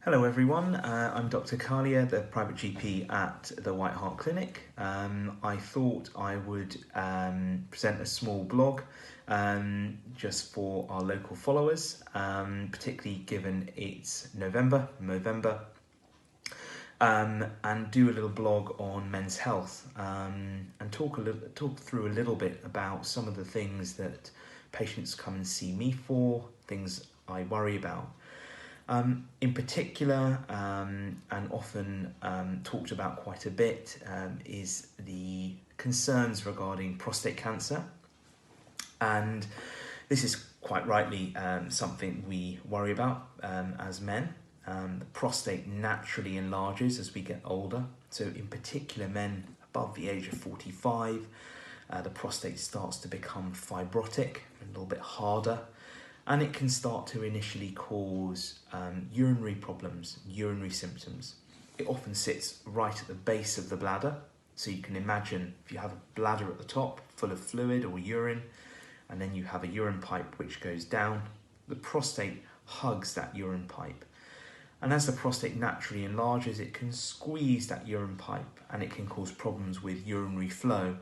Hello everyone, I'm Dr Kalia, the private GP at the White Hart Clinic. I thought I would present a small blog just for our local followers, particularly given it's November, and do a little blog on men's health and talk through a little bit about some of the things that patients come and see me for, things I worry about. In particular, and often talked about quite a bit, is the concerns regarding prostate cancer. And this is quite rightly something we worry about as men. The prostate naturally enlarges as we get older. So in particular, men above the age of 45, the prostate starts to become fibrotic, a little bit harder. And it can start to initially cause urinary problems, urinary symptoms. It often sits right at the base of the bladder. So you can imagine if you have a bladder at the top full of fluid or urine, and then you have a urine pipe which goes down, the prostate hugs that urine pipe. And as the prostate naturally enlarges, it can squeeze that urine pipe and it can cause problems with urinary flow.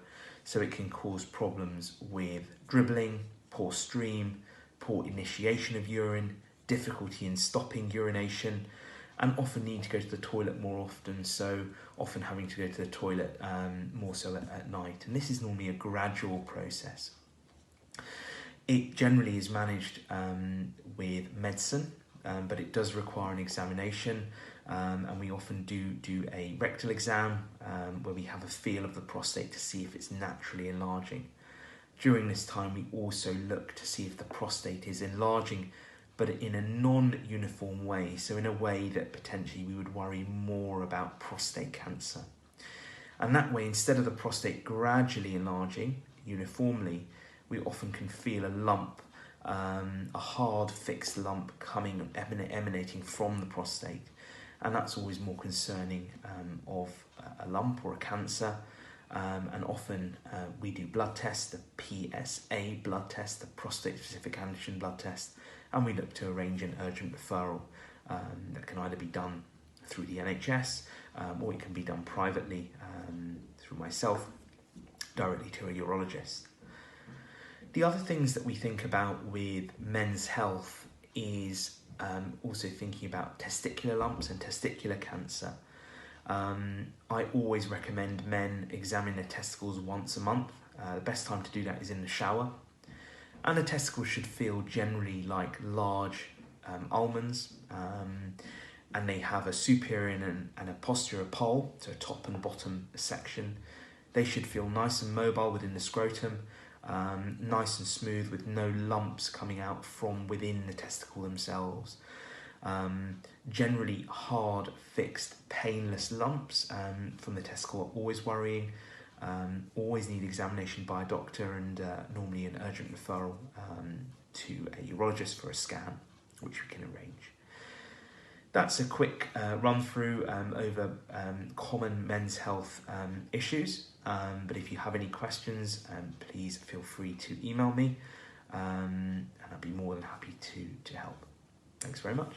So it can cause problems with dribbling, poor stream, poor initiation of urine, difficulty in stopping urination, and often need to go to the toilet more often, so often having to go to the toilet more so at night. And this is normally a gradual process. It generally is managed with medicine, but it does require an examination, and we often do a rectal exam where we have a feel of the prostate to see if it's naturally enlarging. During this time, we also look to see if the prostate is enlarging, but in a non-uniform way, so in a way that potentially we would worry more about prostate cancer. And that way, instead of the prostate gradually enlarging uniformly, we often can feel a lump, a hard fixed lump emanating from the prostate. And that's always more concerning of a lump or a cancer. And often we do blood tests, the PSA blood test, the prostate-specific antigen blood test, and we look to arrange an urgent referral that can either be done through the NHS or it can be done privately through myself, directly to a urologist. The other things that we think about with men's health is also thinking about testicular lumps and testicular cancer. I always recommend men examine their testicles once a month. The best time to do that is in the shower. And the testicles should feel generally like large almonds, and they have a superior and a posterior pole, so a top and bottom section. They should feel nice and mobile within the scrotum, nice and smooth with no lumps coming out from within the testicle themselves. Generally hard, fixed, painless lumps from the testicle are always worrying, always need examination by a doctor and normally an urgent referral to a urologist for a scan, which we can arrange. That's a quick run through over common men's health issues, but if you have any questions, please feel free to email me and I'll be more than happy to help. Thanks very much.